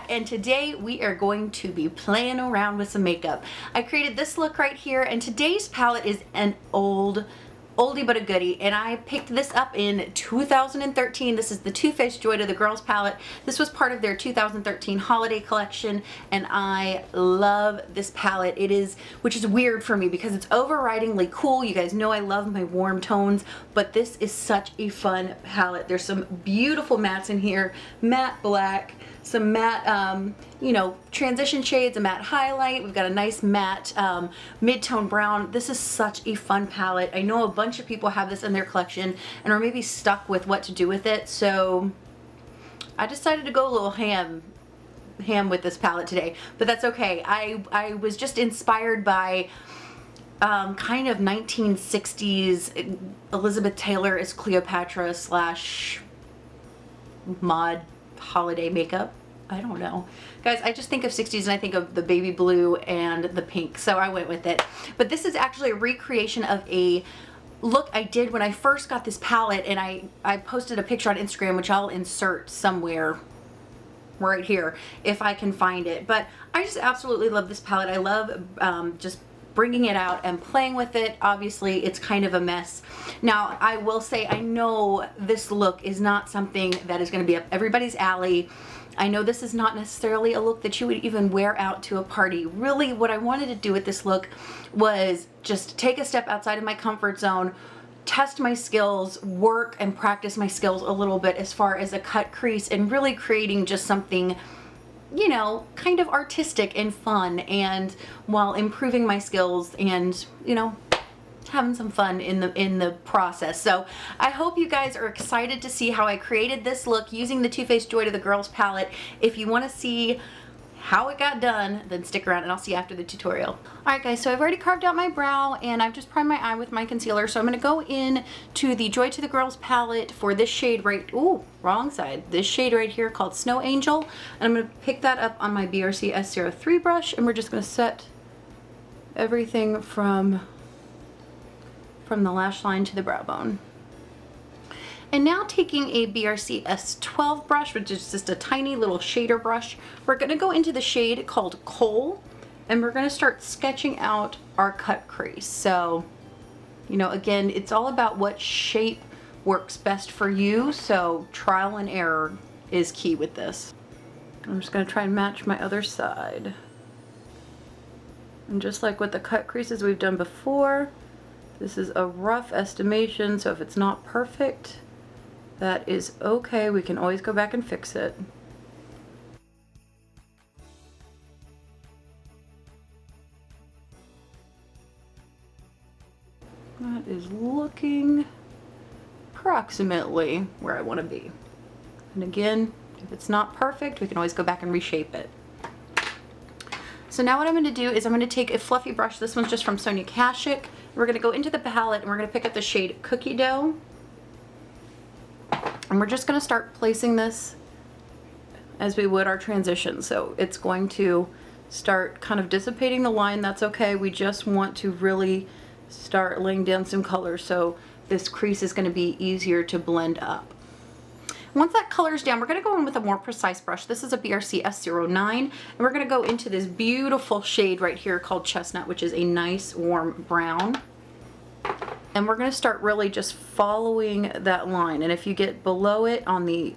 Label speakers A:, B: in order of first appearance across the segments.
A: and today we are going to be playing around with some makeup. I created this look right here, and today's palette is an oldie but a goodie, and I picked this up in 2013. This is the Too Faced Joy to the Girls palette. This was part of their 2013 holiday collection, and I love this palette. It is, which is weird for me because it's overridingly cool. You guys know I love my warm tones, but this is such a fun palette. There's some beautiful mattes in here, matte black, some matte, you know, transition shades, a matte highlight. We've got a nice matte mid-tone brown. This is such a fun palette. I know a bunch of people have this in their collection and are maybe stuck with what to do with it, so I decided to go a little ham with this palette today, but that's okay. I was just inspired by kind of 1960s Elizabeth Taylor as Cleopatra slash mod holiday makeup. I don't know. Guys, I just think of 60s and I think of the baby blue and the pink, so I went with it. But this is actually a recreation of a look I did when I first got this palette, and I posted a picture on Instagram, which I'll insert somewhere right here if I can find it. But I just absolutely love this palette. I love just bringing it out and playing with it. Obviously, it's kind of a mess. Now, I will say, I know this look is not something that is going to be up everybody's alley. I know this is not necessarily a look that you would even wear out to a party. Really, what I wanted to do with this look was just take a step outside of my comfort zone, test my skills, work and practice my skills a little bit as far as a cut crease, and really creating just something, you know, kind of artistic and fun, and while improving my skills and, you know, having some fun in the process. So I hope you guys are excited to see how I created this look using the Too Faced Joy to the Girls palette. If you want to see how it got done, then stick around and I'll see you after the tutorial. Alright guys, so I've already carved out my brow and I've just primed my eye with my concealer. So I'm going to go in to the Joy to the Girls palette for this shade right, ooh, wrong side. This shade right here called Snow Angel. And I'm going to pick that up on my BRC S03 brush, and we're just going to set everything from the lash line to the brow bone. And now taking a BRC S12 brush, which is just a tiny little shader brush, we're going to go into the shade called Coal, and we're going to start sketching out our cut crease. So, you know, again, it's all about what shape works best for you, so trial and error is key with this. I'm just going to try and match my other side. And just like with the cut creases we've done before, this is a rough estimation, so if it's not perfect, that is okay. We can always go back and fix it. That is looking approximately where I want to be. And again, if it's not perfect, we can always go back and reshape it. So now what I'm going to do is I'm going to take a fluffy brush. This one's just from Sonia Kashuk. We're going to go into the palette and we're going to pick up the shade Cookie Dough. And we're just going to start placing this as we would our transition. So it's going to start kind of dissipating the line. That's okay. We just want to really start laying down some color so this crease is going to be easier to blend up. Once that color's down, we're going to go in with a more precise brush. This is a BRC S09, and we're going to go into this beautiful shade right here called Chestnut, which is a nice warm brown. And we're going to start really just following that line. And if you get below it on the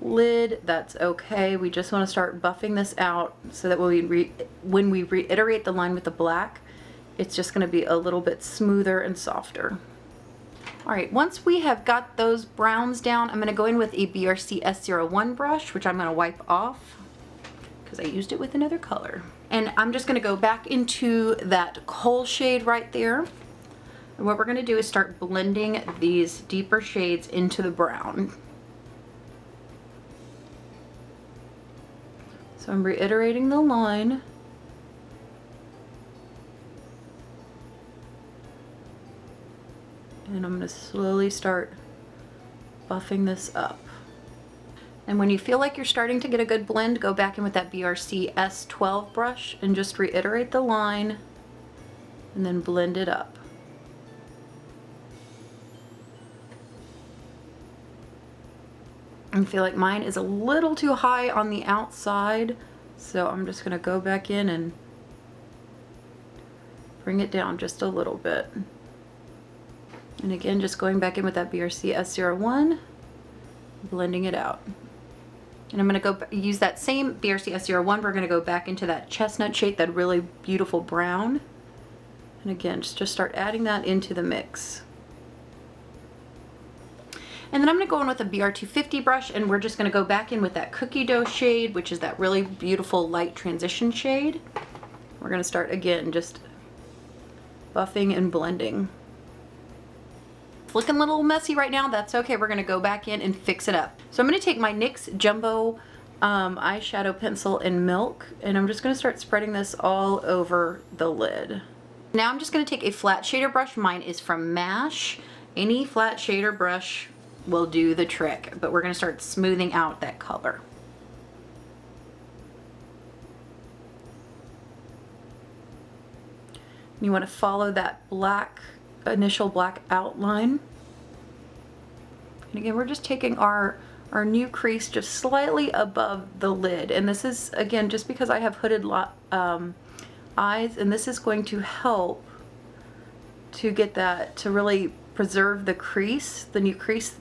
A: lid, that's okay. We just want to start buffing this out so that when we reiterate the line with the black, it's just going to be a little bit smoother and softer. Alright, once we have got those browns down, I'm going to go in with a BRC S01 brush, which I'm going to wipe off because I used it with another color. And I'm just going to go back into that coal shade right there. And what we're going to do is start blending these deeper shades into the brown. So I'm reiterating the line. And I'm going to slowly start buffing this up. And when you feel like you're starting to get a good blend, go back in with that BRC S12 brush and just reiterate the line and then blend it up. I feel like mine is a little too high on the outside, so I'm just gonna go back in and bring it down just a little bit. And again, just going back in with that BRC S01, blending it out. And I'm gonna go use that same BRC S01, we're gonna go back into that chestnut shade, that really beautiful brown. And again, just start adding that into the mix. And then I'm gonna go in with a BR250 brush, and we're just gonna go back in with that cookie dough shade, which is that really beautiful light transition shade. We're gonna start again, just buffing and blending. It's looking a little messy right now, that's okay. We're gonna go back in and fix it up. So I'm gonna take my NYX Jumbo eyeshadow pencil in Milk, and I'm just gonna start spreading this all over the lid. Now I'm just gonna take a flat shader brush. Mine is from MASH. Any flat shader brush will do the trick, but we're gonna start smoothing out that color. You want to follow that initial black outline. And again, we're just taking our new crease just slightly above the lid, and this is again just because I have hooded eyes, and this is going to help to get that to really preserve the crease, the new crease,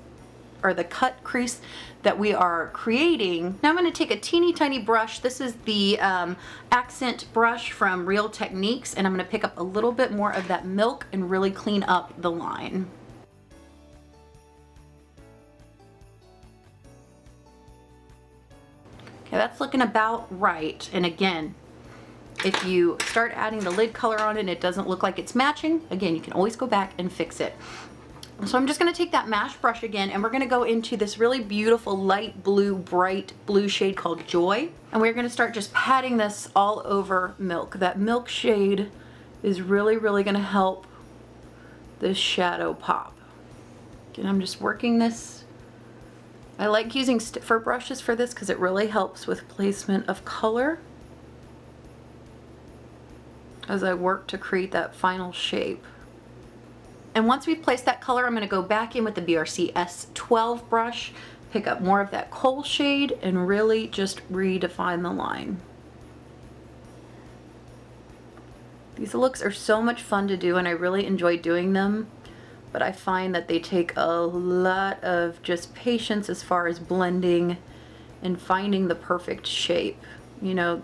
A: or the cut crease that we are creating. Now I'm going to take a teeny tiny brush. This is the accent brush from Real Techniques, and I'm going to pick up a little bit more of that Milk and really clean up the line. Okay, that's looking about right. And again, if you start adding the lid color on it and it doesn't look like it's matching, again, you can always go back and fix it. So I'm just going to take that MASH brush again, and we're going to go into this really beautiful light blue, bright blue shade called Joy. And we're going to start just patting this all over Milk. That Milk shade is really, really going to help this shadow pop. Again, I'm just working this. I like using stiffer brushes for this because it really helps with placement of color as I work to create that final shape. And once we've placed that color, I'm going to go back in with the BRC S12 brush, pick up more of that coal shade, and really just redefine the line. These looks are so much fun to do, and I really enjoy doing them, but I find that they take a lot of just patience as far as blending and finding the perfect shape. You know,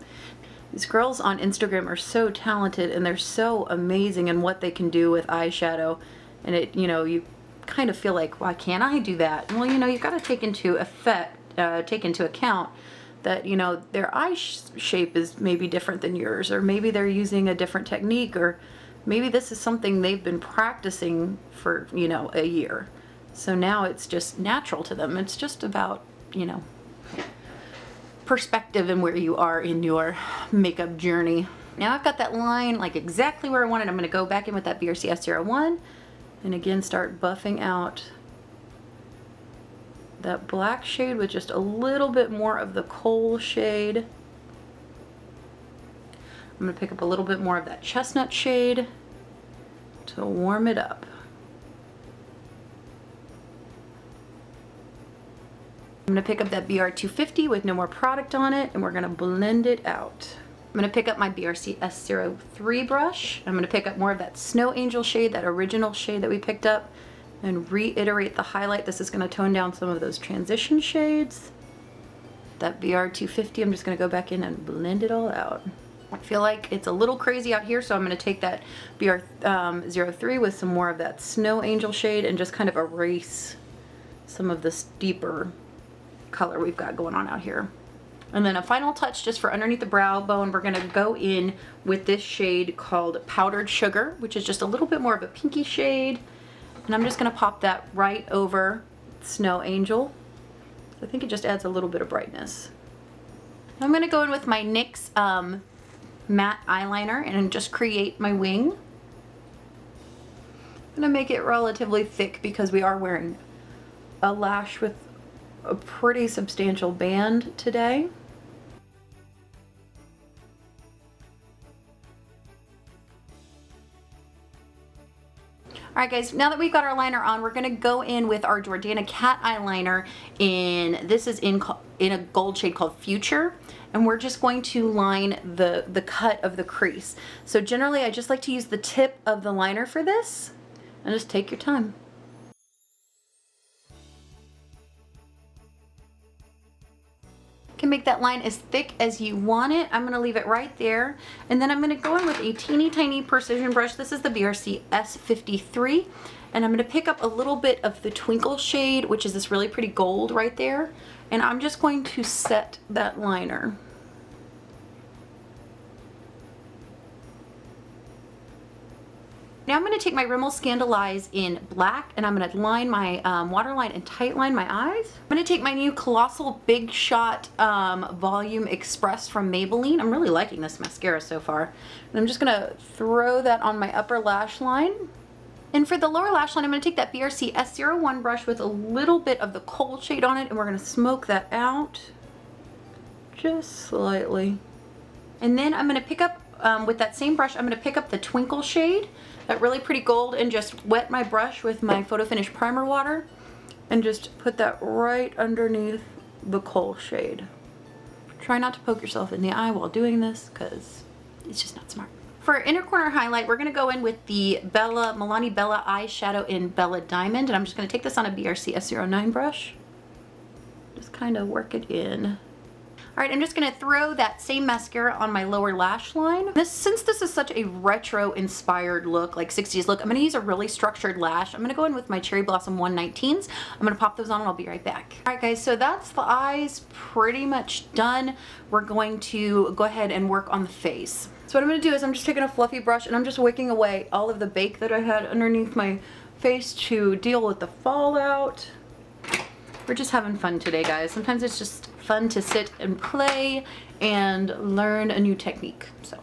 A: these girls on Instagram are so talented, and they're so amazing in what they can do with eyeshadow. And it, you know, you kind of feel like, why can't I do that? Well, you know, you've got to take into account that, you know, their eye shape is maybe different than yours, or maybe they're using a different technique, or maybe this is something they've been practicing for, you know, a year. So now it's just natural to them. It's just about, you know, perspective and where you are in your makeup journey. Now I've got that line like exactly where I want it. I'm going to go back in with that BRC S01 and again start buffing out that black shade with just a little bit more of the coal shade. I'm going to pick up a little bit more of that chestnut shade to warm it up. I'm going to pick up that BR250 with no more product on it, and we're going to blend it out. I'm going to pick up my BRC S03 brush. I'm going to pick up more of that Snow Angel shade, that original shade that we picked up, and reiterate the highlight. This is going to tone down some of those transition shades. That BR250, I'm just going to go back in and blend it all out. I feel like it's a little crazy out here, so I'm going to take that BR03 with some more of that Snow Angel shade and just kind of erase some of this deeper color we've got going on out here. And then a final touch just for underneath the brow bone, we're going to go in with this shade called Powdered Sugar, which is just a little bit more of a pinky shade. And I'm just going to pop that right over Snow Angel. I think it just adds a little bit of brightness. I'm going to go in with my NYX matte eyeliner and just create my wing. I'm going to make it relatively thick because we are wearing a lash with a pretty substantial band today. Alright guys, now that we've got our liner on, we're going to go in with our Jordana cat eyeliner this is in a gold shade called Future, and we're just going to line the cut of the crease. So generally I just like to use the tip of the liner for this, and just take your time. Can make that line as thick as you want it. I'm gonna leave it right there. And then I'm gonna go in with a teeny tiny precision brush. This is the BRC S53. And I'm gonna pick up a little bit of the Twinkle shade, which is this really pretty gold right there. And I'm just going to set that liner. Now I'm going to take my Rimmel Scandalize in black, and I'm going to line my waterline and tightline my eyes. I'm going to take my new Colossal Big Shot Volume Express from Maybelline. I'm really liking this mascara so far. And I'm just going to throw that on my upper lash line. And for the lower lash line, I'm going to take that BRC S01 brush with a little bit of the kohl shade on it, and we're going to smoke that out just slightly. And then I'm going to pick up, with that same brush, I'm going to pick up the Twinkle shade, that really pretty gold, and just wet my brush with my Photo Finish primer water and just put that right underneath the kohl shade. Try not to poke yourself in the eye while doing this, because it's just not smart. For inner corner highlight, we're going to go in with the Milani Bella eyeshadow in Bella Diamond, and I'm just going to take this on a BRC S09 brush. Just kind of work it in. Alright, I'm just going to throw that same mascara on my lower lash line. Since this is such a retro inspired look, like 60s look, I'm going to use a really structured lash. I'm going to go in with my Cherry Blossom 119s. I'm going to pop those on and I'll be right back. Alright guys, so that's the eyes pretty much done. We're going to go ahead and work on the face. So what I'm going to do is I'm just taking a fluffy brush and I'm just wicking away all of the bake that I had underneath my face to deal with the fallout. We're just having fun today, guys. Sometimes it's just fun to sit and play and learn a new technique. So,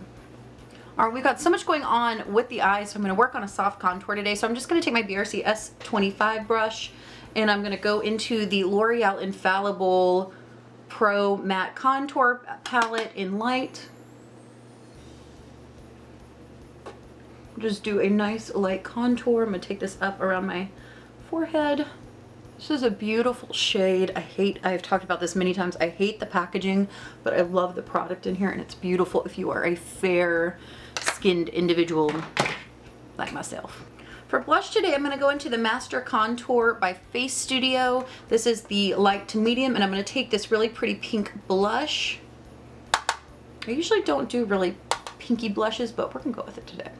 A: all right, we've got so much going on with the eyes, so I'm going to work on a soft contour today. So I'm just going to take my BRC S25 brush, and I'm going to go into the L'Oreal Infallible Pro Matte Contour Palette in light. Just do a nice light contour. I'm going to take this up around my forehead. This is a beautiful shade. I've talked about this many times, I hate the packaging, but I love the product in here, and it's beautiful if you are a fair skinned individual like myself. For blush today, I'm going to go into the Master Contour by Face Studio. This is the light to medium, and I'm going to take this really pretty pink blush. I usually don't do really pinky blushes, but we're going to go with it today.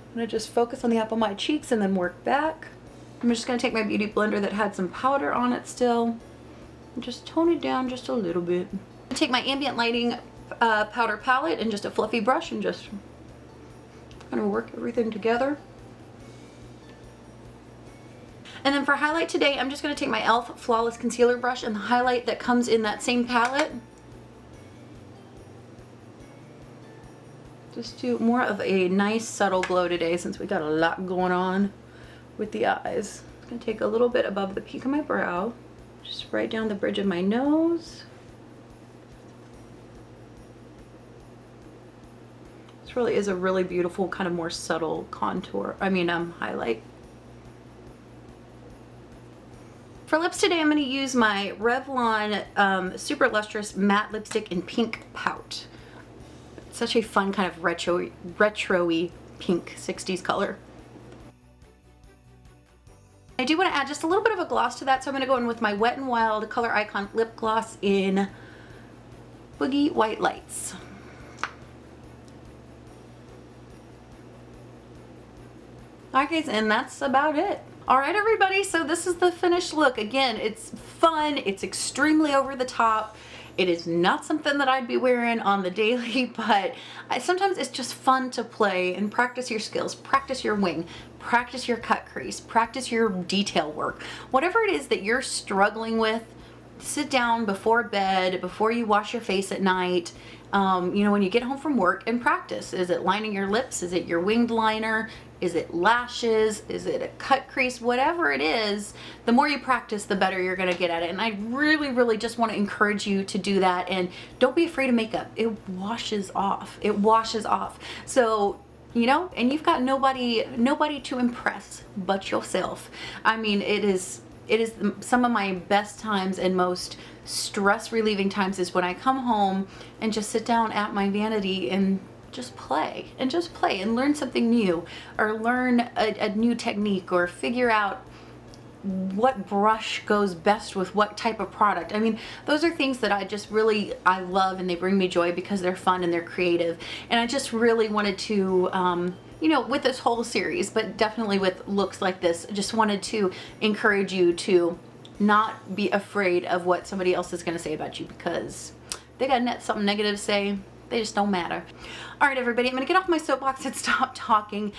A: I'm going to just focus on the apple of my cheeks and then work back. I'm just going to take my beauty blender that had some powder on it still and just tone it down just a little bit. Take my Ambient Lighting powder palette and just a fluffy brush and just kind of work everything together. And then for highlight today, I'm just going to take my e.l.f. Flawless Concealer brush and the highlight that comes in that same palette. Just do more of a nice subtle glow today since we got a lot going on with the eyes. I'm going to take a little bit above the peak of my brow, just right down the bridge of my nose. This really is a really beautiful kind of more subtle contour, highlight. For lips today, I'm going to use my Revlon Super Lustrous Matte Lipstick in Pink Pout. Such a fun kind of retro-y pink 60s color. I do want to add just a little bit of a gloss to that, so I'm going to go in with my Wet n Wild Color Icon lip gloss in Boogie White Lights. Alright guys, and that's about it. Alright everybody, so this is the finished look. Again, it's fun, it's extremely over the top. It is not something that I'd be wearing on the daily, but sometimes it's just fun to play and practice your skills, practice your wing, practice your cut crease, practice your detail work. Whatever it is that you're struggling with, sit down before bed, before you wash your face at night, when you get home from work, and practice. Is it lining your lips? Is it your winged liner? Is it lashes? Is it a cut crease? Whatever it is, the more you practice, the better you're gonna get at it. And I really, really just want to encourage you to do that. And don't be afraid of makeup. It washes off. It washes off. So, you know, and you've got nobody to impress but yourself. I mean, it is some of my best times and most stress relieving times is when I come home and just sit down at my vanity and just play and learn something new, or learn a new technique, or figure out what brush goes best with what type of product. I mean, those are things that I love, and they bring me joy because they're fun and they're creative. And I just really wanted to, you know, with this whole series, but definitely with looks like this, just wanted to encourage you to not be afraid of what somebody else is going to say about you, because they got something negative to say. They just don't matter. All right, everybody, I'm gonna get off my soapbox and stop talking.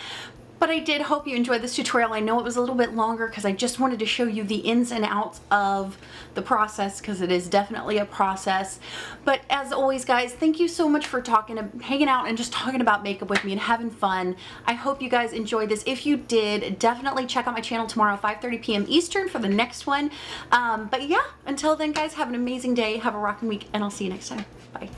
A: But I did hope you enjoyed this tutorial. I know it was a little bit longer because I just wanted to show you the ins and outs of the process, because it is definitely a process. But as always, guys, thank you so much for hanging out and just talking about makeup with me and having fun. I hope you guys enjoyed this. If you did, definitely check out my channel tomorrow, 5:30 p.m. Eastern, for the next one. But yeah, until then, guys, have an amazing day. Have a rocking week, and I'll see you next time. Bye.